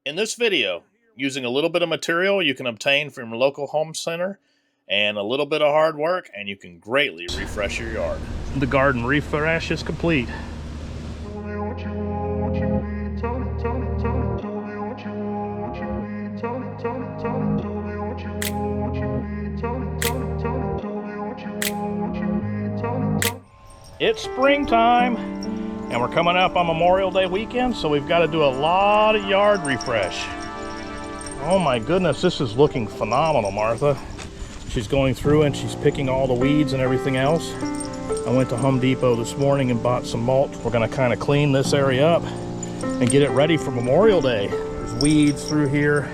In this video, using a little bit of material you can obtain from your local home center and a little bit of hard work, and you can greatly refresh your yard. The garden refresh is complete. It's springtime, and we're coming up on Memorial Day weekend, so we've got to do a lot of yard refresh. Oh my goodness, this is looking phenomenal, Martha. She's going through and she's picking all the weeds and everything else. I went to Home Depot this morning and bought some mulch. We're going to kind of clean this area up and get it ready for Memorial Day. There's weeds through here,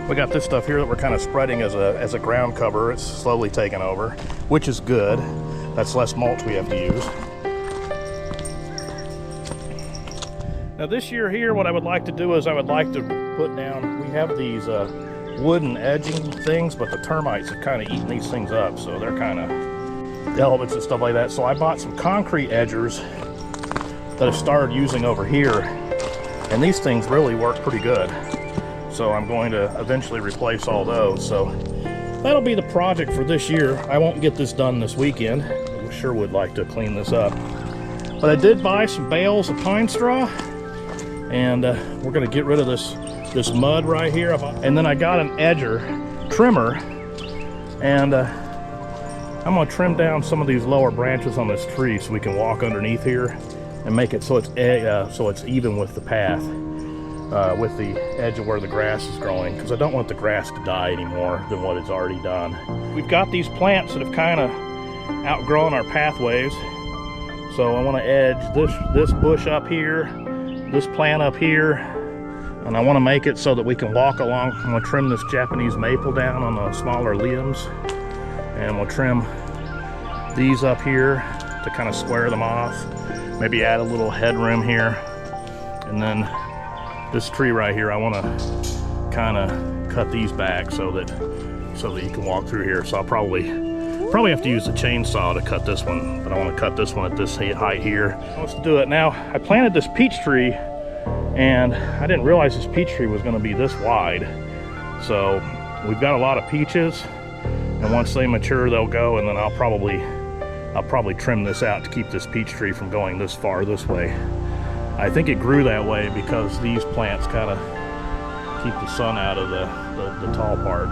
we got this stuff here that we're kind of spreading as a ground cover. It's slowly taking over, which is good. That's less mulch we have to use. Now this year here, what I would like to do is I would like to put down, we have these wooden edging things, but the termites have kind of eaten these things up, so they're kind of elements and stuff like that. So I bought some concrete edgers that I've started using over here, and these things really work pretty good. So I'm going to eventually replace all those. So that'll be the project for this year. I won't get this done this weekend. I sure would like to clean this up. But I did buy some bales of pine straw, and we're going to get rid of this mud right here. And then I got an edger trimmer, and I'm going to trim down some of these lower branches on this tree so we can walk underneath here and make it so it's even with the path. With the edge of where the grass is growing, because I don't want the grass to die any more than what it's already done. We've got these plants that have kind of outgrown our pathways, so I want to edge this bush up here, this plant up here, and I want to make it so that we can walk along. I'm going to trim this Japanese maple down on the smaller limbs, and we'll trim these up here to kind of square them off, maybe add a little headroom here, and then this tree right here, I want to kind of cut these back so that you can walk through here. So I'll probably have to use a chainsaw to cut this one, but I want to cut this one at this height here. Let's do it. Now, I planted this peach tree, and I didn't realize this peach tree was going to be this wide. So we've got a lot of peaches, and once they mature, they'll go, and then I'll probably trim this out to keep this peach tree from going this far this way. I think it grew that way because these plants kind of keep the sun out of the tall part.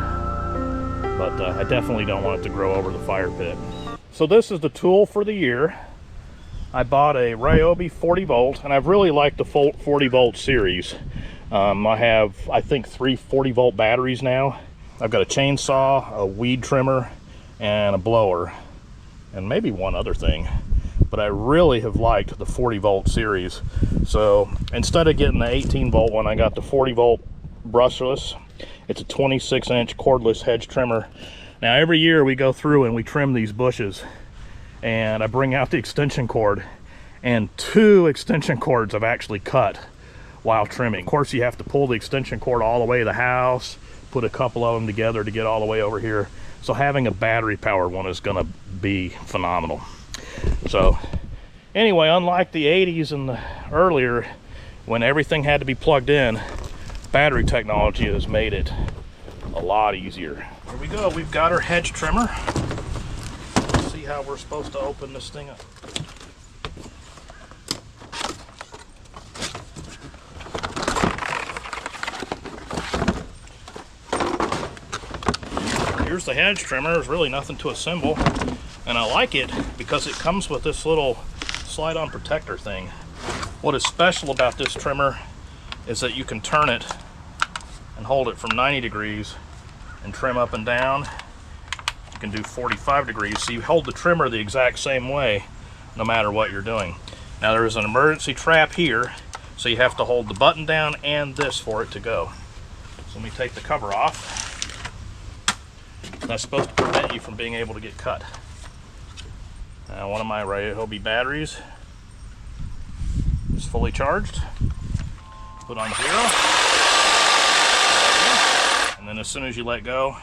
But I definitely don't want it to grow over the fire pit. So this is the tool for the year. I bought a Ryobi 40 volt, and I've really liked the 40 volt series. I have, I think, 3 40 volt batteries now. I've got a chainsaw, a weed trimmer, and a blower, and maybe one other thing. But I really have liked the 40 volt series. So instead of getting the 18 volt one, I got the 40 volt brushless. It's a 26-inch cordless hedge trimmer. Now every year we go through and we trim these bushes, and I bring out the extension cord, and 2 extension cords I've actually cut while trimming. Of course, you have to pull the extension cord all the way to the house, put a couple of them together to get all the way over here. So having a battery powered one is gonna be phenomenal. So anyway, unlike the 80s and the earlier, when everything had to be plugged in, battery technology has made it a lot easier. Here we go. We've got our hedge trimmer. Let's see how we're supposed to open this thing up. Here's the hedge trimmer. There's really nothing to assemble. And I like it because it comes with this little slide-on protector thing. What is special about this trimmer is that you can turn it and hold it from 90 degrees and trim up and down. You can do 45 degrees, so you hold the trimmer the exact same way no matter what you're doing. Now there is an emergency trap here, so you have to hold the button down and this for it to go. So let me take the cover off. That's supposed to prevent you from being able to get cut. Now one of my Ryobi batteries is fully charged. Put on 0. And then as soon as you let go,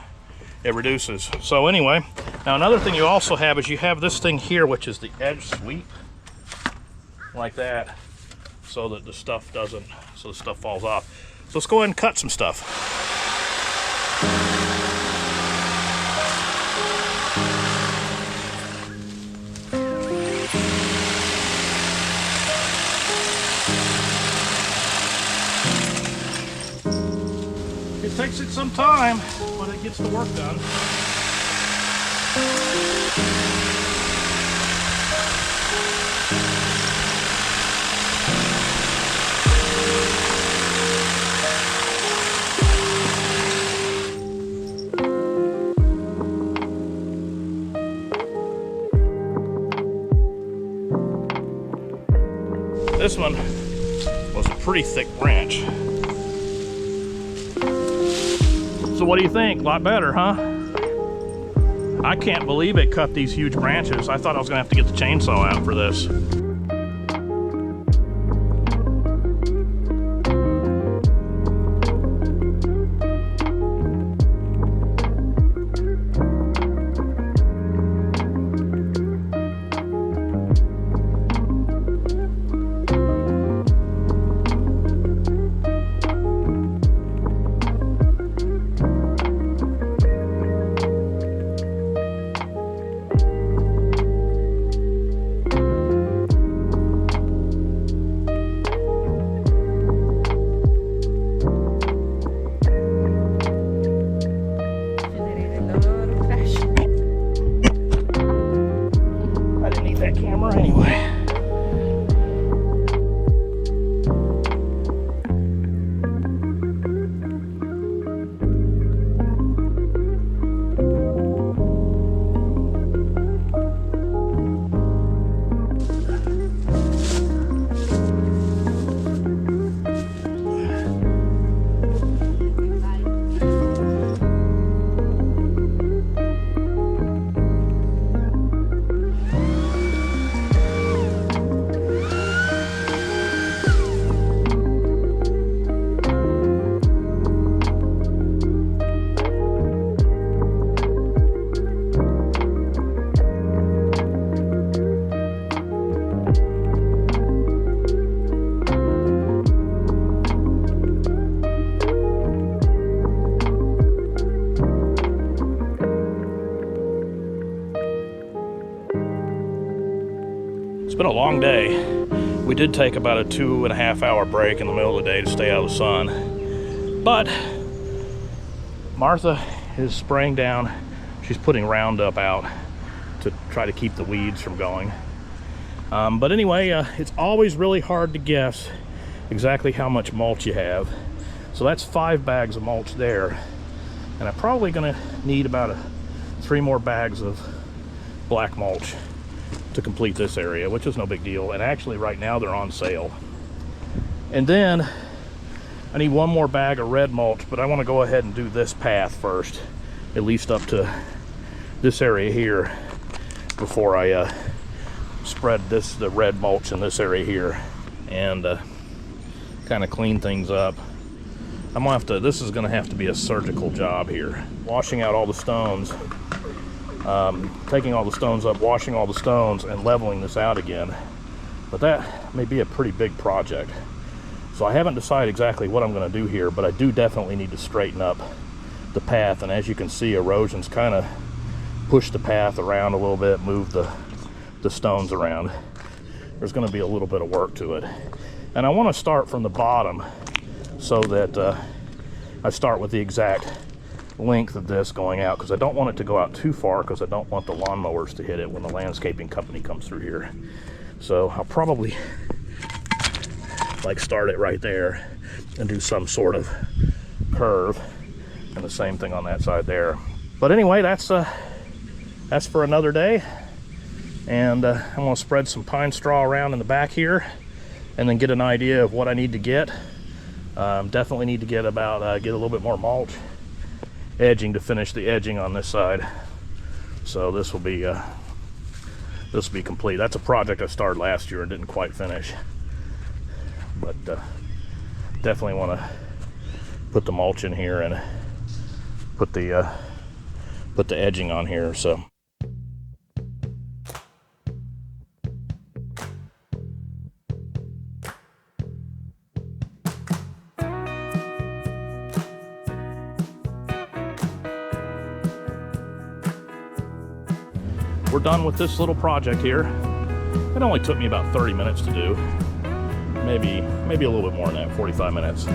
it reduces. So anyway, now another thing you also have is you have this thing here, which is the edge sweep, like that. so that the stuff falls off. So let's go ahead and cut some stuff. It takes it some time, but it gets the work done. This one was a pretty thick branch. So what do you think? A lot better, huh? I can't believe it cut these huge branches. I thought I was gonna have to get the chainsaw out for this. It's been a long day. We did take about a 2.5 hour break in the middle of the day to stay out of the sun. But Martha is spraying down. She's putting Roundup out to try to keep the weeds from going. But anyway, it's always really hard to guess exactly how much mulch you have. So that's 5 bags of mulch there. And I'm probably gonna need about 3 more bags of black mulch to complete this area, which is no big deal. And actually right now they're on sale. And then I need 1 more bag of red mulch, but I want to go ahead and do this path first, at least up to this area here, before I spread the red mulch in this area here and kind of clean things up. I'm gonna have to, this is gonna have to be a surgical job here. Washing out all the stones, taking all the stones up, washing all the stones, and leveling this out again. But that may be a pretty big project. So I haven't decided exactly what I'm going to do here, but I do definitely need to straighten up the path. And as you can see, erosion's kind of pushed the path around a little bit, moved the stones around. There's going to be a little bit of work to it. And I want to start from the bottom so that I start with the exact length of this going out, because I don't want it to go out too far, because I don't want the lawnmowers to hit it when the landscaping company comes through here. So I'll probably like start it right there and do some sort of curve, and the same thing on that side there. But anyway, that's for another day. And I'm going to spread some pine straw around in the back here and then get an idea of what I need to get. Definitely need to get get a little bit more mulch, edging to finish the edging on this side. So this will be complete. That's a project I started last year and didn't quite finish, but definitely want to put the mulch in here and put the edging on here. So we're done with this little project here. It only took me about 30 minutes to do. Maybe a little bit more than that, 45 minutes.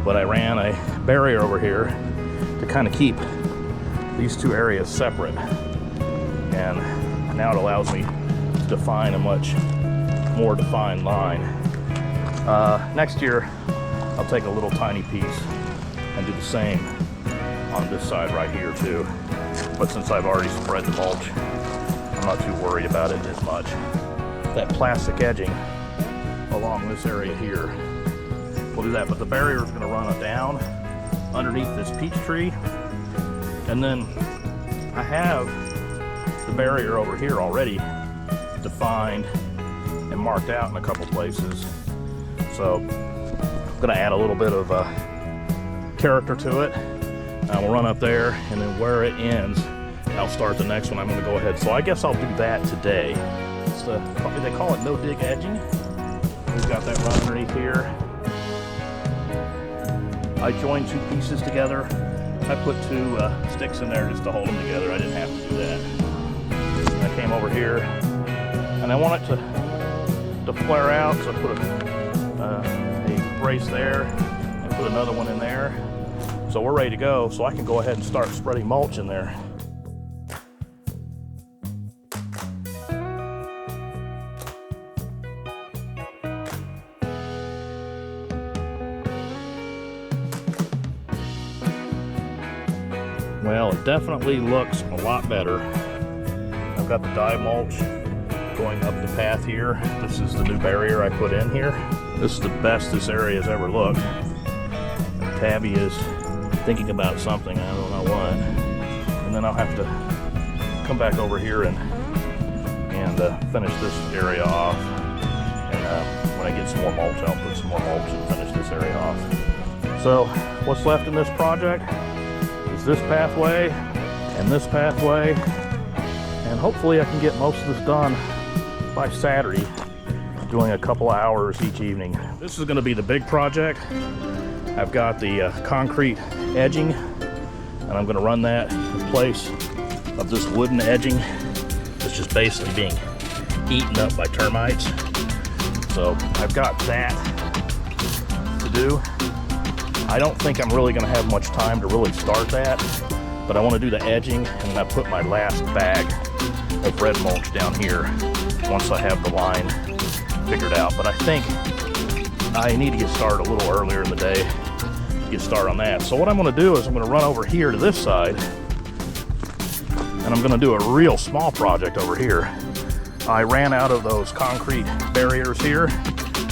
But I ran a barrier over here to kind of keep these two areas separate. And now it allows me to define a much more defined line. Next year, I'll take a little tiny piece and do the same on this side right here too. But since I've already spread the mulch, I'm not too worried about it as much. That plastic edging along this area here, we'll do that, but the barrier is going to run down underneath this peach tree. And then I have the barrier over here already defined and marked out in a couple places. So I'm going to add a little bit of character to it. We'll run up there, and then where it ends, I'll start the next one. I'm going to go ahead. So I guess I'll do that today. It's they call it no-dig edging. We've got that run underneath here. I joined two pieces together. I put two sticks in there just to hold them together. I didn't have to do that. I came over here, and I want it to flare out, so I put a brace there and put another one in there. So we're ready to go, so I can go ahead and start spreading mulch in there. Well, it definitely looks a lot better. I've got the dye mulch going up the path here. This is the new barrier I put in here. This is the best this area has ever looked. Tabby is thinking about something, I don't know what. And then I'll have to come back over here and finish this area off. And when I get some more mulch, I'll put some more mulch and finish this area off. So what's left in this project is this pathway and this pathway. And hopefully I can get most of this done by Saturday, doing a couple of hours each evening. This is going to be the big project. I've got the concrete edging, and I'm going to run that in place of this wooden edging that's just basically being eaten up by termites. So I've got that to do. I don't think I'm really going to have much time to really start that, but I want to do the edging, and I put my last bag of red mulch down here once I have the line figured out. But I think I need to get started a little earlier in the day. Get started on that. So what I'm going to do is I'm going to run over here to this side, and I'm going to do a real small project over here. I ran out of those concrete barriers here,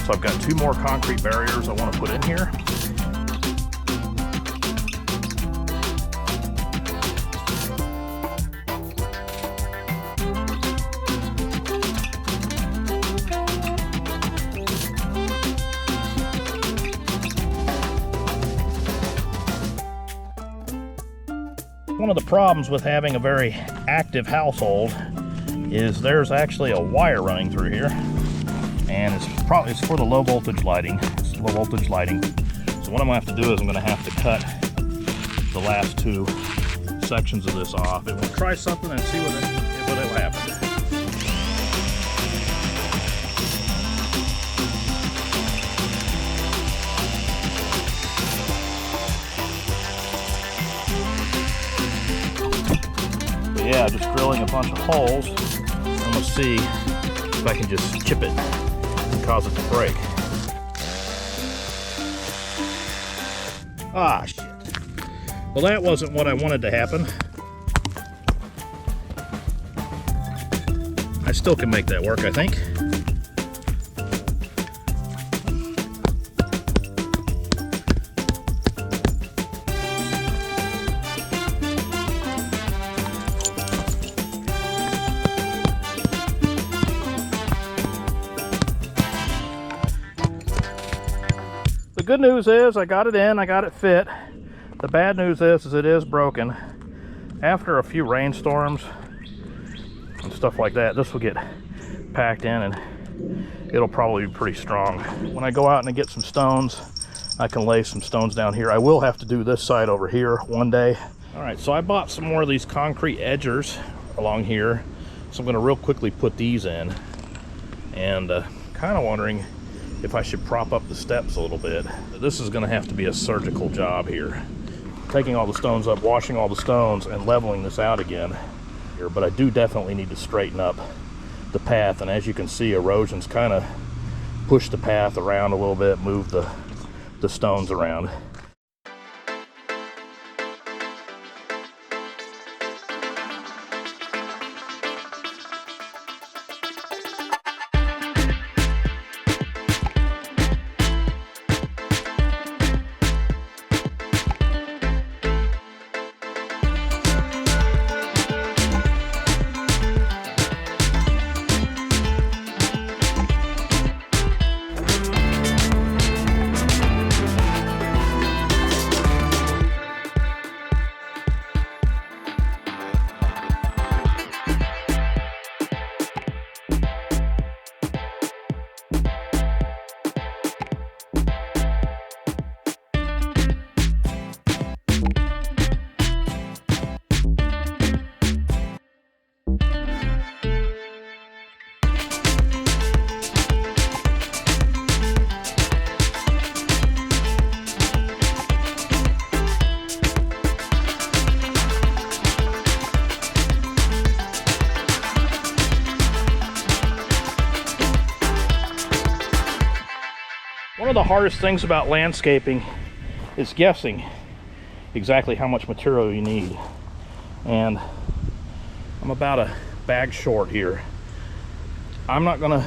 so I've got two more concrete barriers I want to put in here. One of the problems with having a very active household is there's actually a wire running through here, and it's for the low voltage lighting. It's low voltage lighting. So what I'm gonna have to do is I'm gonna have to cut the last two sections of this off, and we'll try something and see what will happen. Yeah, just drilling a bunch of holes, and we'll see if I can just chip it and cause it to break. Ah, shit. Well, that wasn't what I wanted to happen. I still can make that work, I think. The good news is I got it in, I got it fit. The bad news is it is broken. After a few rainstorms and stuff like that, this will get packed in and it'll probably be pretty strong. When I go out and I get some stones, I can lay some stones down here. I will have to do this side over here one day. All right, so I bought some more of these concrete edgers along here. So I'm going to real quickly put these in, and kind of wondering if I should prop up the steps a little bit. This is going to have to be a surgical job here. Taking all the stones up, washing all the stones, and leveling this out again here. But I do definitely need to straighten up the path, and as you can see, erosion's kind of pushed the path around a little bit, moved the stones around. One of the hardest things about landscaping is guessing exactly how much material you need. And I'm about a bag short here. I'm not gonna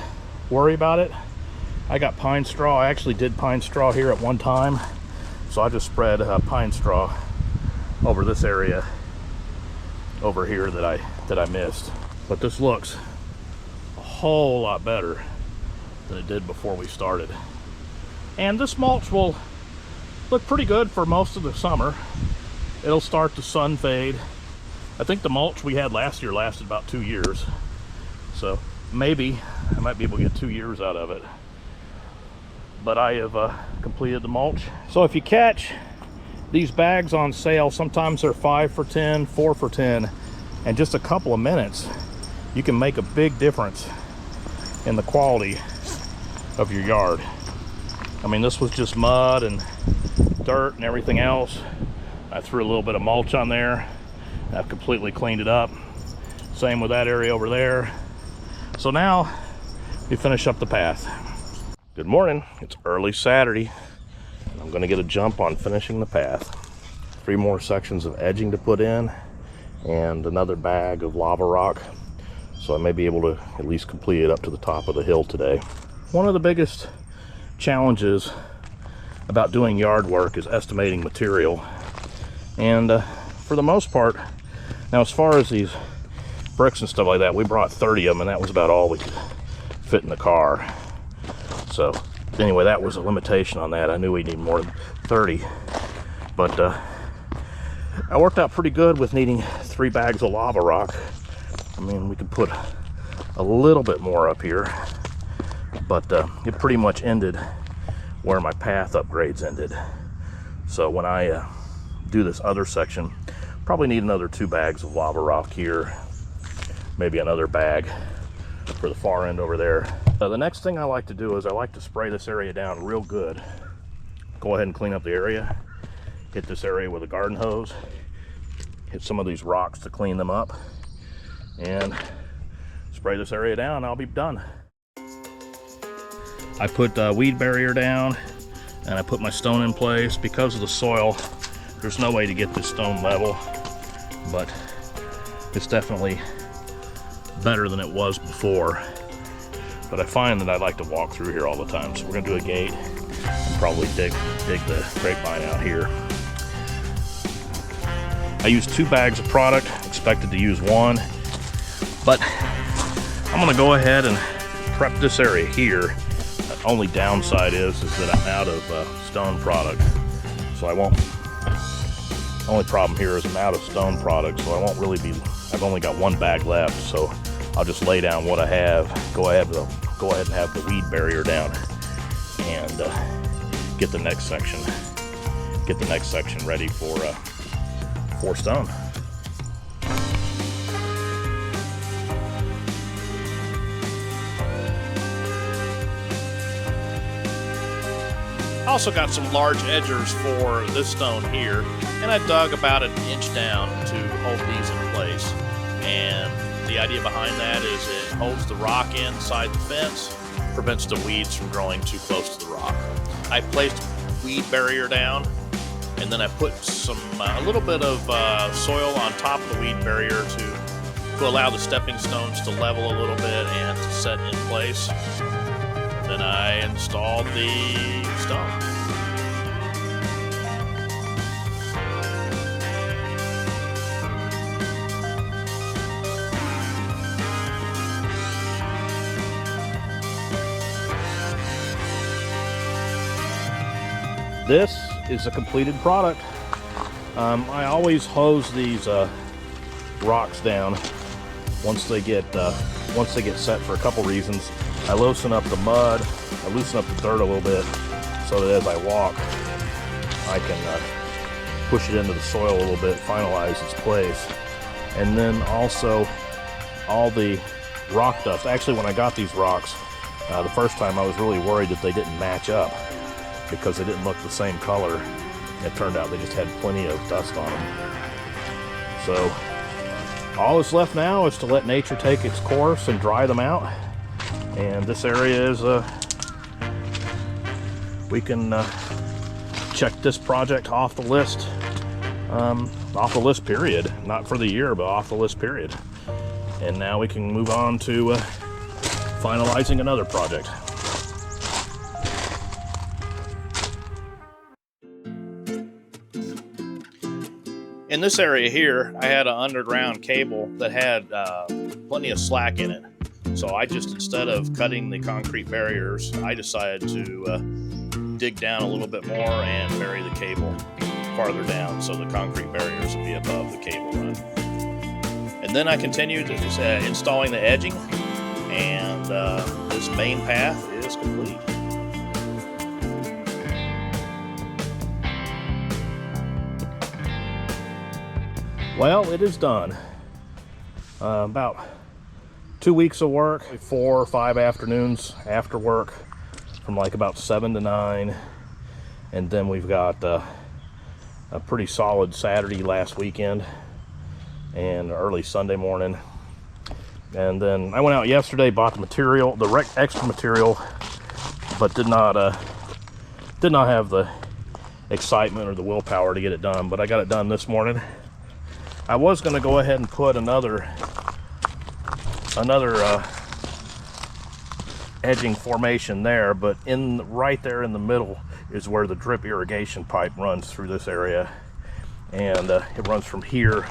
worry about it. I got pine straw. I actually did pine straw here at one time. So I just spread pine straw over this area over here that I missed. But this looks a whole lot better than it did before we started. And this mulch will look pretty good for most of the summer. It'll start to sun fade. I think the mulch we had last year lasted about 2 years. So maybe I might be able to get 2 years out of it. But I have completed the mulch. So if you catch these bags on sale, sometimes they're 5 for 10, 4 for 10. And just a couple of minutes, you can make a big difference in the quality of your yard. I mean, this was just mud and dirt and everything else. I threw a little bit of mulch on there. I've completely cleaned it up. Same with that area over there. So now we finish up the path. Good morning. It's early Saturday. I'm going to get a jump on finishing the path. 3 more sections of edging to put in and another bag of lava rock. So I may be able to at least complete it up to the top of the hill today. One of the biggest challenges about doing yard work is estimating material, and for the most part, now as far as these bricks and stuff like that, we brought 30 of them, and that was about all we could fit in the car. So anyway, that was a limitation on that. I knew we'd need more than 30, but I worked out pretty good with needing 3 bags of lava rock. I mean, we could put a little bit more up here, but it pretty much ended where my path upgrades ended. So when I do this other section, probably need another 2 bags of lava rock here, maybe another bag for the far end over there. The next thing I like to do is I like to spray this area down real good. Go ahead and clean up the area, hit this area with a garden hose, hit some of these rocks to clean them up, and spray this area down. I'll be done. I put weed barrier down, and I put my stone in place. Because of the soil, there's no way to get this stone level, but it's definitely better than it was before. But I find that I like to walk through here all the time, so we're gonna do a gate and probably dig the grapevine out here. I used 2 bags of product, expected to use 1, but I'm gonna go ahead and prep this area here. The only downside is that I'm out of stone product, so I won't. The only problem here is I'm out of stone product, so I won't really be. I've only got 1 bag left, so I'll just lay down what I have. Go ahead and have the weed barrier down, and get the next section. Get the next section ready for stone. Also got some large edgers for this stone here, and I dug about an inch down to hold these in place. And the idea behind that is it holds the rock inside the fence, prevents the weeds from growing too close to the rock. I placed weed barrier down, and then I put a little bit of soil on top of the weed barrier to allow the stepping stones to level a little bit and to set in place. Then I installed the stone. This is a completed product. I always hose these rocks down once they get set for a couple reasons. I loosen up the mud, I loosen up the dirt a little bit so that as I walk I can push it into the soil a little bit, finalize its place. And then also all the rock dust. Actually, when I got these rocks the first time, I was really worried that they didn't match up because they didn't look the same color. It turned out they just had plenty of dust on them. So all that's left now is to let nature take its course and dry them out. And this area is, we can check this project off the list period. Not for the year, but off the list period. And now we can move on to finalizing another project. In this area here, I had an underground cable that had plenty of slack in it. So I just, instead of cutting the concrete barriers, I decided to dig down a little bit more and bury the cable farther down so the concrete barriers would be above the cable run. And then I continued installing the edging, and this main path is complete. Well, it is done. About 2 weeks of work, 4 or 5 afternoons after work, from like about 7 to 9. And then we've got a pretty solid Saturday last weekend and early Sunday morning. And then I went out yesterday, bought the material, the extra material, but did not have the excitement or the willpower to get it done. But I got it done this morning. I was going to go ahead and put another edging formation there, but right there in the middle is where the drip irrigation pipe runs through this area, and it runs from here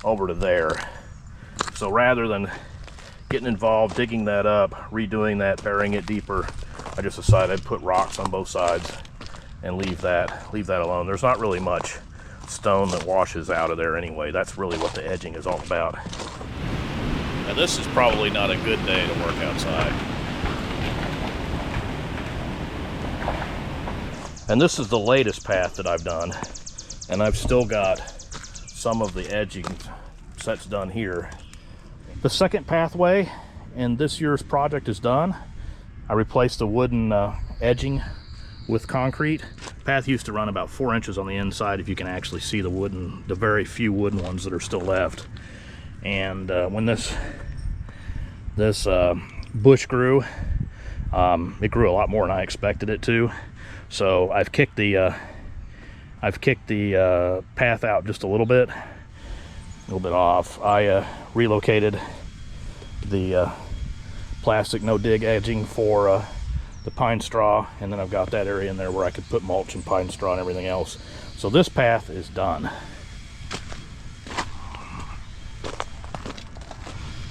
over to there. So rather than getting involved, digging that up, redoing that, burying it deeper, I just decided I'd put rocks on both sides and leave that alone. There's not really much stone that washes out of there anyway. That's really what the edging is all about. And this is probably not a good day to work outside. And this is the latest path that I've done, and I've still got some of the edging sets done here. The second pathway in this year's project is done. I replaced the wooden edging with concrete. Path used to run about 4 inches on the inside, if you can actually see the very few wooden ones that are still left. And when this bush grew, it grew a lot more than I expected it to. So I've kicked the path out just a little bit off. I relocated the plastic no dig edging for the pine straw, and then I've got that area in there where I could put mulch and pine straw and everything else. So this path is done.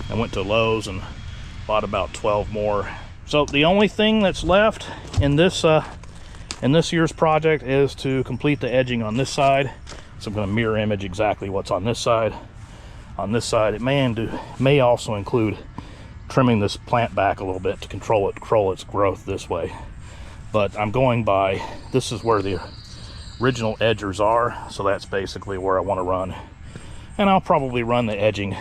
I went to Lowe's and bought about 12 more. So the only thing that's left in this year's project is to complete the edging on this side. So I'm going to mirror image exactly what's on this side. On this side, it may also include trimming this plant back a little bit to control its growth this way. But I'm going by, this is where the original edgers are, so that's basically where I want to run. And I'll probably run the edging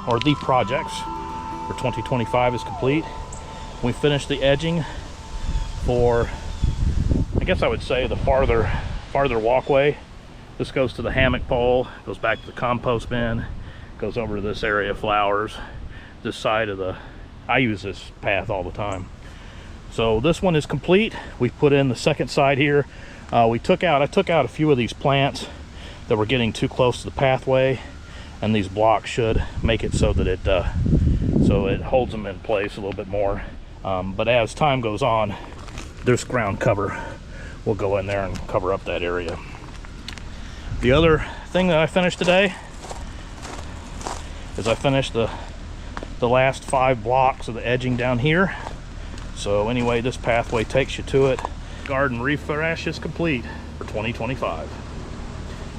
or the projects for 2025 is complete. We finished the edging for, I guess I would say, the farther walkway. This goes to the hammock pole, goes back to the compost bin, goes over to this area of flowers, this side of the, I use this path all the time. So this one is complete. We put in the second side here. I took out a few of these plants that were getting too close to the pathway, and these blocks should make it so that it holds them in place a little bit more. But as time goes on, this ground cover will go in there and cover up that area. The other thing that I finished today is I finished the last 5 blocks of the edging down here. So anyway, this pathway takes you to it. Garden refresh is complete for 2025.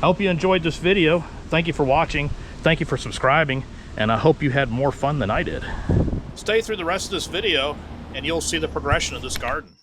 I hope you enjoyed this video. Thank you for watching. Thank you for subscribing, and I hope you had more fun than I did. Stay through the rest of this video and you'll see the progression of this garden.